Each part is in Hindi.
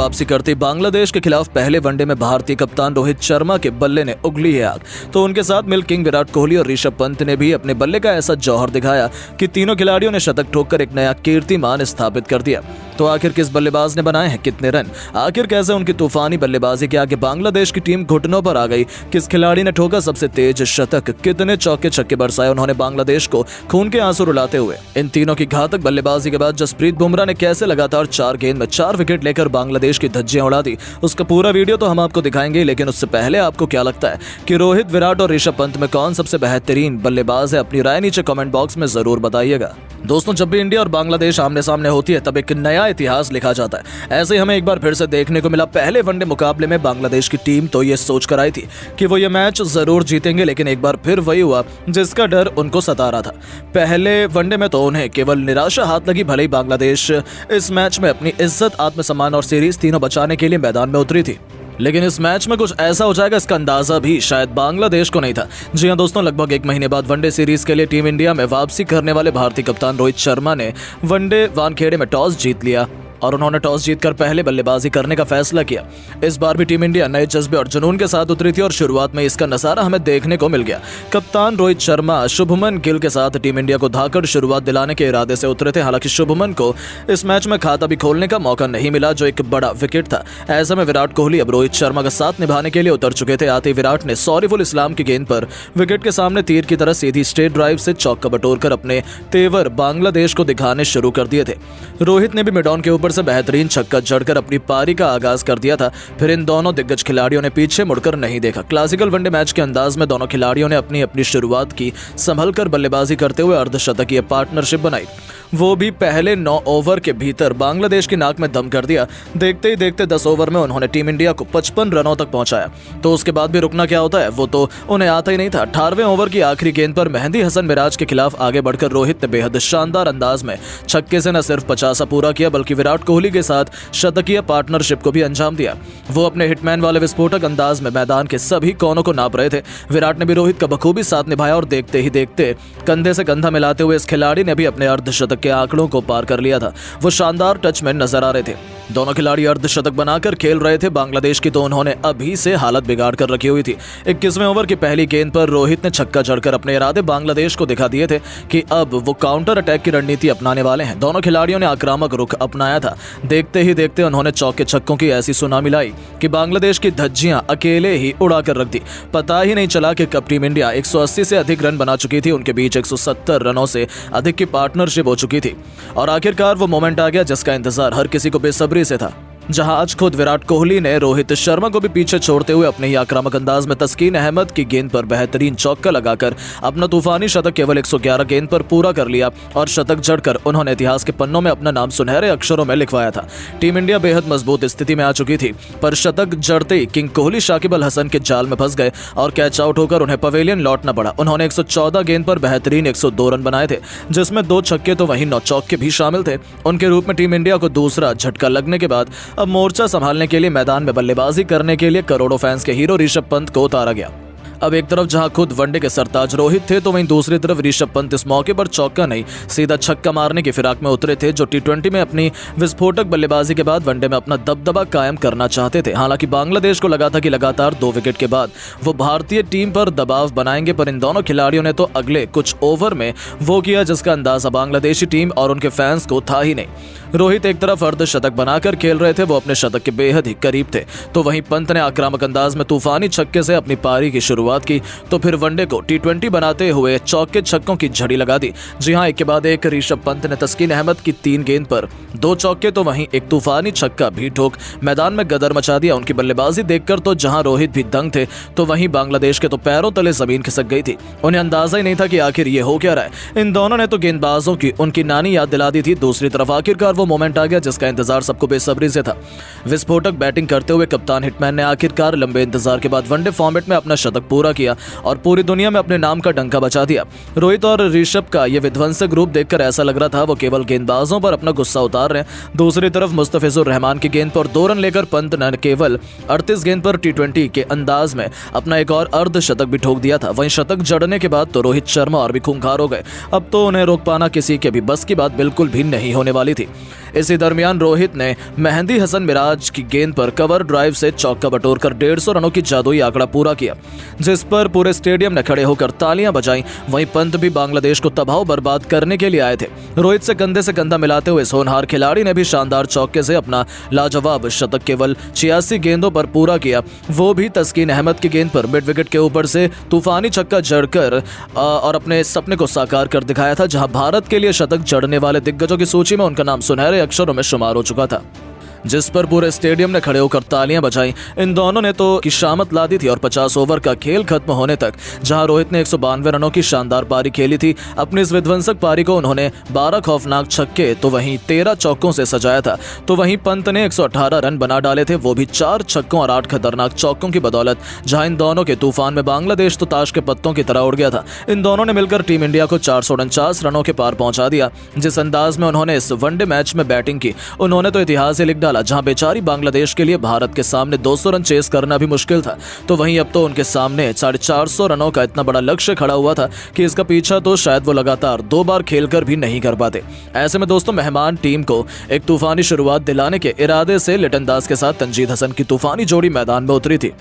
वापसी करती बांग्लादेश के खिलाफ पहले वनडे में भारतीय कप्तान रोहित शर्मा के बल्ले ने उगली है आग, तो उनके साथ मिल किंग विराट कोहली और ऋषभ पंत ने भी अपने बल्ले का ऐसा जौहर दिखाया कि तीनों खिलाड़ियों ने शतक ठोककर एक नया कीर्तिमान स्थापित कर दिया। तो आखिर किस बल्लेबाज ने बनाए हैं कितने रन, आखिर कैसे उनकी तूफानी बल्लेबाजी के आगे बांग्लादेश की टीम घुटनों पर आ गई, किस खिलाड़ी ने ठोका सबसे तेज शतक, कितने चौके छक्के बरसाए उन्होंने बांग्लादेश को खून के आंसू रुलाते हुए, इन तीनों की घातक बल्लेबाजी के बाद जसप्रीत बुमराह ने कैसे लगातार 4 गेंद में 4 विकेट लेकर बांग्लादेश की धज्जियां उड़ा दी, उसका पूरा वीडियो तो हम आपको दिखाएंगे। लेकिन उससे पहले आपको क्या लगता है कि रोहित, विराट और ऋषभ पंत में कौन सबसे बेहतरीन बल्लेबाज है, अपनी राय नीचे कमेंट बॉक्स में जरूर बताइएगा। दोस्तों, जब भी इंडिया और बांग्लादेश आमने सामने होती है तब एक नया इतिहास लिखा जाता है। ऐसे ही हमें एक बार फिर से देखने को मिला। पहले वनडे मुकाबले में बांग्लादेश की टीम तो ये सोच कर आई थी कि वो ये मैच जरूर जीतेंगे, लेकिन एक बार फिर वही हुआ जिसका डर उनको सता रहा था। पहले वनडे में तो उन्हें केवल निराशा हाथ लगी। भले ही बांग्लादेश इस मैच में अपनी इज्जत, आत्मसम्मान और सीरीज तीनों बचाने के लिए मैदान में उतरी थी, लेकिन इस मैच में कुछ ऐसा हो जाएगा इसका अंदाजा भी शायद बांग्लादेश को नहीं था। जी हां दोस्तों, लगभग 1 महीने बाद वनडे सीरीज के लिए टीम इंडिया में वापसी करने वाले भारतीय कप्तान रोहित शर्मा ने वनडे वानखेड़े में टॉस जीत लिया और उन्होंने टॉस जीतकर पहले बल्लेबाजी करने का फैसला किया। इस बार भी टीम इंडिया नए जज्बे और जुनून के साथ उतरी थी और शुरुआत में इसका नजारा हमें देखने को मिल गया। कप्तान रोहित शर्मा शुभमन गिल के साथ टीम इंडिया को धाकड़ शुरुआत दिलाने के इरादे से उतरे थे। हालांकि शुभमन को इस मैच में खाता भी खोलने का मौका नहीं मिला, जो एक बड़ा विकेट था। ऐसे में विराट कोहली अब रोहित शर्मा का साथ निभाने के लिए उतर चुके थे। आते ही विराट ने सॉरीफुल इस्लाम की गेंद पर विकेट के सामने तीर की तरह सीधी स्ट्रेट ड्राइव से चौका बटोरकर अपने तेवर बांग्लादेश को दिखाने शुरू कर दिए थे। रोहित ने भी मिड ऑन के ऊपर से बेहतरीन छक्का जड़कर अपनी पारी का आगाज कर दिया था। फिर इन दोनों दिग्गज खिलाड़ियों ने पीछे मुड़कर नहीं देखा। क्लासिकल वनडे मैच के अंदाज में दोनों खिलाड़ियों ने अपनी अपनी शुरुआत की, संभलकर बल्लेबाजी करते हुए अर्धशतकीय पार्टनरशिप बनाई, वो भी पहले 9 ओवर के भीतर बांग्लादेश की नाक में दम कर दिया। देखते ही देखते 10 ओवर में उन्होंने टीम इंडिया को 55 रनों तक पहुंचाया। तो उसके बाद भी रुकना क्या होता है वो तो उन्हें आता ही नहीं था। 18वें ओवर की आखिरी गेंद पर मेहंदी हसन मिराज के खिलाफ आगे बढ़कर रोहित ने बेहद शानदार अंदाज में छक्के से न सिर्फ 50 पूरा किया बल्कि विराट कोहली के साथ शतकीय पार्टनरशिप को भी अंजाम दिया। वो अपने हिटमैन वाले विस्फोटक अंदाज में मैदान के सभी कोनों को नाप रहे थे। विराट ने भी रोहित का बखूबी साथ निभाया और देखते ही देखते कंधे से कंधा मिलाते हुए इस खिलाड़ी ने भी अपने अर्धशतक के आंकड़ों को पार कर लिया था। वो शानदार टच में नजर आ रहे थे। दोनों खिलाड़ी अर्धशतक बनाकर खेल रहे थे। बांग्लादेश की तो उन्होंने अभी से हालत बिगाड़ कर रखी हुई थी। 21वें ओवर की पहली गेंद पर रोहित ने छक्का जड़कर अपने इरादे बांग्लादेश को दिखा दिए थे कि अब वो काउंटर अटैक की रणनीति अपनाने वाले हैं। दोनों खिलाड़ियों ने आक्रामक रुख अपनाया था। देखते ही देखते उन्होंने चौके छक्कों की ऐसी सुनामी लाई कि बांग्लादेश की धज्जियां अकेले ही उड़ा कर रख दी। पता ही नहीं चला कि कब टीम इंडिया 180 से अधिक रन बना चुकी थी। उनके बीच 170 रनों से अधिक की पार्टनरशिप हो चुकी थी और आखिरकार वो मोमेंट आ गया जिसका इंतजार हर किसी को बेसब्री से था, जहां आज खुद विराट कोहली ने रोहित शर्मा को भी पीछे छोड़ते हुए अपने ही आक्रामक अंदाज में तस्कीन अहमद की गेंद पर बेहतरीन चौका लगाकर अपना तूफानी शतक केवल 111 गेंद पर पूरा कर लिया और शतक जड़कर उन्होंने इतिहास के पन्नों में अपना नाम सुनहरे अक्षरों में लिखवाया था। टीम इंडिया बेहद मजबूत स्थिति में आ चुकी थी, पर शतक जड़ते ही किंग कोहली शाकिब अल हसन के जाल में फंस गए और कैच आउट होकर उन्हें पवेलियन लौटना पड़ा। उन्होंने 114 गेंद पर बेहतरीन 102 रन बनाए थे, जिसमें 2 छक्के तो वहीं 9 चौके भी शामिल थे। उनके रूप में टीम इंडिया को दूसरा झटका लगने के बाद अब मोर्चा संभालने के लिए मैदान में बल्लेबाजी करने के लिए करोड़ों फैंस के हीरो ऋषभ पंत को उतारा गया। अब एक तरफ जहां खुद वनडे के सरताज रोहित थे तो वहीं दूसरी तरफ ऋषभ पंत इस मौके पर चौका नहीं सीधा छक्का मारने की फिराक में उतरे थे, जो टी20 में अपनी विस्फोटक बल्लेबाजी के बाद वनडे में अपना दबदबा कायम करना चाहते थे। हालांकि बांग्लादेश को लगा था कि लगातार 2 विकेट के बाद वो भारतीय टीम पर दबाव बनाएंगे, पर इन दोनों खिलाड़ियों ने तो अगले कुछ ओवर में वो किया जिसका अंदाजा बांग्लादेशी टीम और उनके फैंस को था ही नहीं। रोहित एक तरफ अर्धशतक बनाकर खेल रहे थे, वो अपने शतक के बेहद ही करीब थे, तो वहीं पंत ने आक्रामक अंदाज में तूफानी छक्के से अपनी पारी की शुरुआत की, तो फिर वनडे को टी20 बनाते हुए चौके छक्कों की झड़ी लगा दी। जी हां, एक के बाद एक ऋषभ पंत ने तस्कीन अहमद की 3 गेंद पर 2 चौके तो वहीं एक तूफानी छक्का भी ठोक मैदान में गदर मचा दिया। उनकी बल्लेबाजी देखकर तो जहां रोहित भी दंग थे तो वहीं बांग्लादेश के तो पैरों तले जमीन खिसक गई थी। उन्हें अंदाजा ही नहीं था कि आखिर ये हो क्या रहा है। इन दोनों ने तो गेंदबाजों की उनकी नानी याद दिला दी थी। दूसरी तरफ आखिरकार वो मोमेंट आ गया जिसका इंतजार सबको बेसब्री से था। विस्फोटक बैटिंग करते हुए कप्तान हिटमैन ने आखिरकार लंबे इंतजार के बाद वनडे फॉर्मेट में अपना शतक पूरा किया और पूरी दुनिया में अपने नाम का डंका बजा दिया। रोहित और ऋषभ का ये विध्वंसक रूप देखकर ऐसा लग रहा था वो केवल गेंदबाजों पर अपना गुस्सा उतार रहे हैं। दूसरी तरफ मुस्तफिजुर रहमान की गेंद पर 2 रन लेकर पंत न केवल 38 गेंद पर T20 के अंदाज में अपना एक और अर्धशतक भी ठोक दिया था। वहीं शतक जड़ने के बाद तो रोहित शर्मा और भी खूंखार हो गए। अब तो उन्हें रोक पाना किसी के भी बस की बात बिल्कुल भी नहीं होने वाली थी। इसी दरमियान रोहित ने मेहंदी हसन मिराज की गेंद पर कवर ड्राइव से चौका बटोरकर 150 रनों की जादुई आंकड़ा पूरा किया, जिस पर पूरे स्टेडियम ने खड़े होकर तालियां बजाईं। वहीं पंत भी बांग्लादेश को तबाह बर्बाद करने के लिए आए थे। रोहित से कंधे से कंधा मिलाते हुए इस होनहार खिलाड़ी ने भी शानदार चौके से अपना लाजवाब शतक केवल 86 गेंदों पर पूरा किया, वो भी तस्कीन अहमद की गेंद पर मिड विकेट के ऊपर से तूफानी छक्का जड़कर और अपने सपने को साकार कर दिखाया था। जहां भारत के लिए शतक जड़ने वाले दिग्गजों की सूची में उनका नाम सुनहरे अक्षरों में शुमार हो चुका था, जिस पर पूरे स्टेडियम ने खड़े होकर तालियां बजाई। इन दोनों ने तो की शामत ला दी थी और 50 ओवर का खेल खत्म होने तक जहां रोहित ने 192 रनों की शानदार पारी खेली थी। अपनी इस विध्वंसक पारी को उन्होंने 12 खौफनाक छक्के तो वहीं 13 चौकों से सजाया था। तो वहीं पंत ने 118 रन बना डाले थे, वो भी 4 छक्कों और 8 खतरनाक चौकों की बदौलत। जहां इन दोनों के तूफान में बांग्लादेश तो ताश के पत्तों की तरह उड़ गया था। इन दोनों ने मिलकर टीम इंडिया को 449 रनों के पार पहुंचा दिया। जिस अंदाज में उन्होंने इस वनडे मैच में बैटिंग की, उन्होंने तो इतिहास ही लिख डाला। जहां बेचारी बांग्लादेश के लिए भारत के सामने 200 रन चेस करना भी मुश्किल था, तो वहीं अब तो उनके सामने 450 रनों का इतना बड़ा लक्ष्य खड़ा हुआ था कि इसका पीछा तो शायद वो लगातार 2 बार खेलकर भी नहीं कर पाते। ऐसे में दोस्तों मेहमान टीम को एक तूफानी शुरुआत दिलाने के इरादे से लिटन दास के साथ तंजीद हसन की तूफानी जोड़ी मैदान में उतरी थी।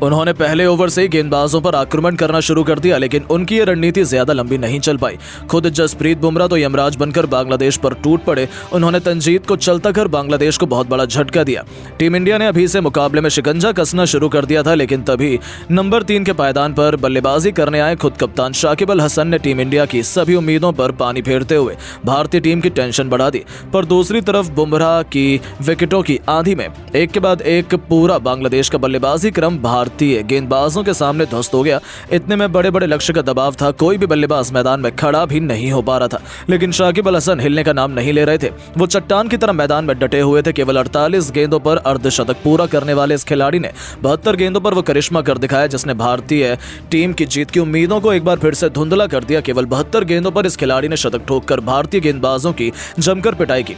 उन्होंने पहले ओवर से ही गेंदबाजों पर आक्रमण करना शुरू कर दिया, लेकिन उनकी ये रणनीति ज्यादा लंबी नहीं चल पाई। खुद जसप्रीत बुमराह तो यमराज बनकर बांग्लादेश पर टूट पड़े। उन्होंने तंजीद को चलता कर बांग्लादेश को बहुत बड़ा झटका दिया। टीम इंडिया ने अभी से मुकाबले में शिकंजा कसना शुरू कर दिया था, लेकिन तभी नंबर 3 के पायदान पर बल्लेबाजी करने आए खुद कप्तान शाकिब अल हसन ने टीम इंडिया की सभी उम्मीदों पर पानी फेरते हुए भारतीय टीम की टेंशन बढ़ा दी। पर दूसरी तरफ बुमराह की विकेटों की आंधी में एक के बाद एक पूरा बांग्लादेश का बल्लेबाजी क्रम भारतीय गेंदबाजों के सामने ध्वस्त हो गया। इतने में बड़े बड़े लक्ष्य का दबाव था, कोई भी बल्लेबाज मैदान में खड़ा भी नहीं हो पा रहा था। लेकिन शाकिब अल हसन हिलने का नाम नहीं ले रहे थे। वो चट्टान की तरह मैदान में डटे हुए थे। केवल 48 गेंदों पर अर्धशतक पूरा करने वाले इस खिलाड़ी ने 72 गेंदों पर वो करिश्मा कर दिखाया, जिसने भारतीय टीम की जीत की उम्मीदों को एक बार फिर से धुंधला कर दिया। केवल 72 गेंदों पर इस खिलाड़ी ने शतक ठोककर भारतीय गेंदबाजों की जमकर पिटाई की,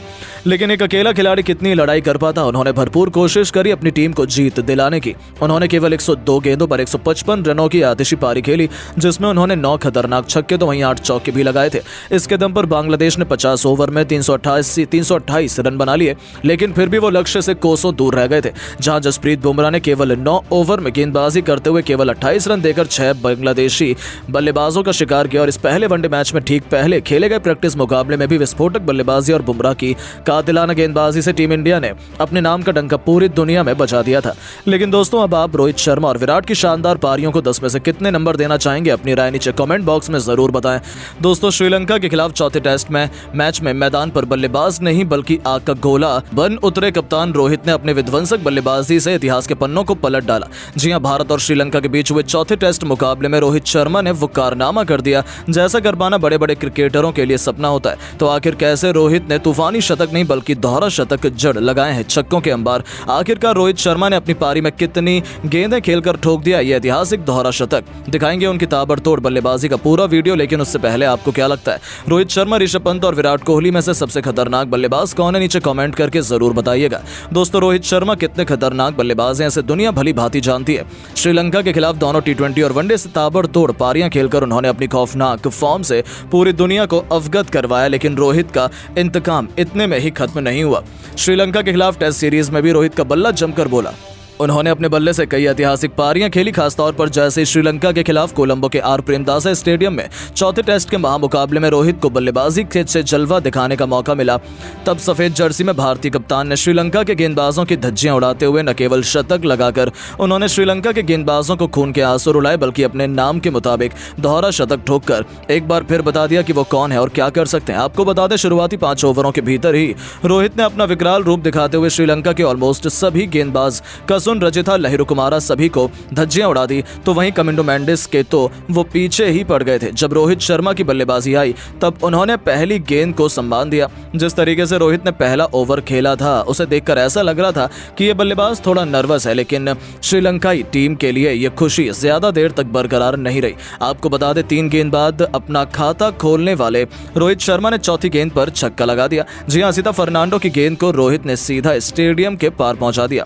लेकिन एक अकेला खिलाड़ी कितनी लड़ाई कर पाता। उन्होंने भरपूर कोशिश करी अपनी टीम को जीत दिलाने की। उन्होंने केवल 102 गेंदों पर 155 रनों की आतिशी पारी खेली, जिसमें उन्होंने 9 खतरनाक छक्के तो वहीं 8 चौके भी लगाए थे। इसके दम पर बांग्लादेश ने 50 ओवर में 328 रन बना लिए, लेकिन फिर भी वो लक्ष्य से कोसों दूर रह गए थे। जहां जसप्रीत बुमराह ने केवल 9 ओवर में गेंदबाजी करते हुए केवल 28 रन देकर 6 बांग्लादेशी बल्लेबाजों का शिकार किया। और इस पहले वनडे मैच में ठीक पहले खेले गए प्रैक्टिस मुकाबले में भी विस्फोटक बल्लेबाजी और बुमराह की कातिलाना गेंदबाजी से टीम इंडिया ने अपने नाम का डंका पूरी दुनिया में बजा दिया था। लेकिन दोस्तों अब आप रोहित शर्मा और विराट की शानदार पारियों को 10 में से कितने नंबर देना चाहेंगे, अपनी राय नीचे कमेंट बॉक्स में जरूर बताएं। दोस्तों श्रीलंका के खिलाफ चौथे टेस्ट मैच में मैदान पर बल्लेबाज नहीं बल्कि आग का गोला बन उतरे कप्तान रोहित ने अपने विध्वंसक बल्लेबाजी से इतिहास के पन्नों को पलट डाला। जी हां, भारत और श्रीलंका के बीच हुए चौथे टेस्ट मुकाबले में रोहित शर्मा ने वो कारनामा कर दिया जैसा कर पाना बड़े बड़े क्रिकेटरों के लिए सपना होता है। तो आखिर कैसे रोहित ने तूफानी शतक नहीं बल्कि दोहरा शतक जड़ लगाए हैं, छक्कों के अंबार। आखिरकार रोहित शर्मा ने अपनी पारी में कितनी गेंदें खेलकर ठोक दिया ये ऐतिहासिक दोहरा शतक। दिखाएंगे उनकी ताबड़तोड़ बल्लेबाजी का पूरा वीडियो, लेकिन उससे पहले आपको क्या लगता है रोहित शर्मा, ऋषभ पंत और विराट कोहली में से सबसे खतरनाक बल्लेबाज कौन है? नीचे कमेंट करके जरूर बताइएगा। दोस्तों रोहित शर्मा कितने खतरनाक बल्लेबाज हैं इसे दुनिया भली भांति जानती है। श्रीलंका के खिलाफ दोनों T20 और वनडे से ताबड़तोड़ पारियां खेलकर उन्होंने अपनी खौफनाक फॉर्म से पूरी दुनिया को अवगत करवाया। लेकिन रोहित का इंतकाम इतने में ही खत्म नहीं हुआ। श्रीलंका के खिलाफ टेस्ट सीरीज में भी रोहित का बल्ला जमकर बोला। उन्होंने अपने बल्ले से कई ऐतिहासिक पारियां खेली, खासतौर पर जैसे श्रीलंका के खिलाफ कोलंबो के आर प्रेमदासा स्टेडियम में चौथे टेस्ट के महामुकाबले में रोहित को बल्लेबाजी से जलवा दिखाने का मौका मिला। तब सफेद जर्सी में भारतीय कप्तान ने श्रीलंका के गेंदबाजों की धज्जियां उड़ाते हुए न केवल शतक लगाकर उन्होंने श्रीलंका के गेंदबाजों को खून के आंसू रुलाए, बल्कि अपने नाम के मुताबिक दोहरा शतक ठोककर एक बार फिर बता दिया कि वो कौन है और क्या कर सकते हैं। आपको बता दें शुरुआती 5 ओवरों के भीतर ही रोहित ने अपना विकराल रूप दिखाते हुए श्रीलंका के ऑलमोस्ट सभी गेंदबाज सुन रजिथा, लहिरू कुमारा सभी को धज्जियां उड़ा दी, तो वहीं कमिंडो मेंडिस के तो वो पीछे ही पड़ गए थे। जब रोहित शर्मा की बल्लेबाजी आई तब उन्होंने पहली गेंद को संभाल दिया। जिस तरीके से रोहित ने पहला ओवर खेला था उसे देखकर ऐसा लग रहा था कि ये बल्लेबाज थोड़ा नर्वस है, लेकिन श्रीलंकाई टीम के लिए ये खुशी ज्यादा देर तक बरकरार नहीं रही। आपको बता दें 3 गेंद बाद अपना खाता खोलने वाले रोहित शर्मा ने चौथी गेंद पर छक्का लगा दिया। जी हां, सीता फर्नांडो की गेंद को रोहित ने सीधा स्टेडियम के पार पहुंचा दिया।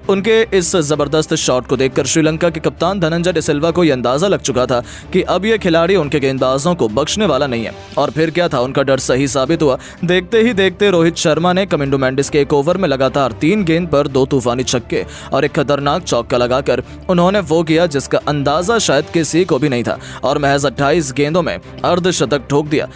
उनके इस जबरदस्त शॉट को देखकर श्रीलंका के कप्तान धनंजय डिसिल्वा को यह अंदाजा लग चुका था कि अब यह खिलाड़ी उनके गेंदबाजों को बख्शने वाला नहीं है। और फिर क्या था, उनका डर सही साबित हुआ। देखते ही देखते रोहित शर्मा ने कमिंडो मेंडिस के एक ओवर में लगातार 3 गेंद पर 2 तूफानी छक्के और एक खतरनाक चौका लगाकर उन्होंने वो किया जिसका अंदाजा शायद किसी को भी नहीं था और महज 28 गेंदों में अर्धशतक ठोक दिया।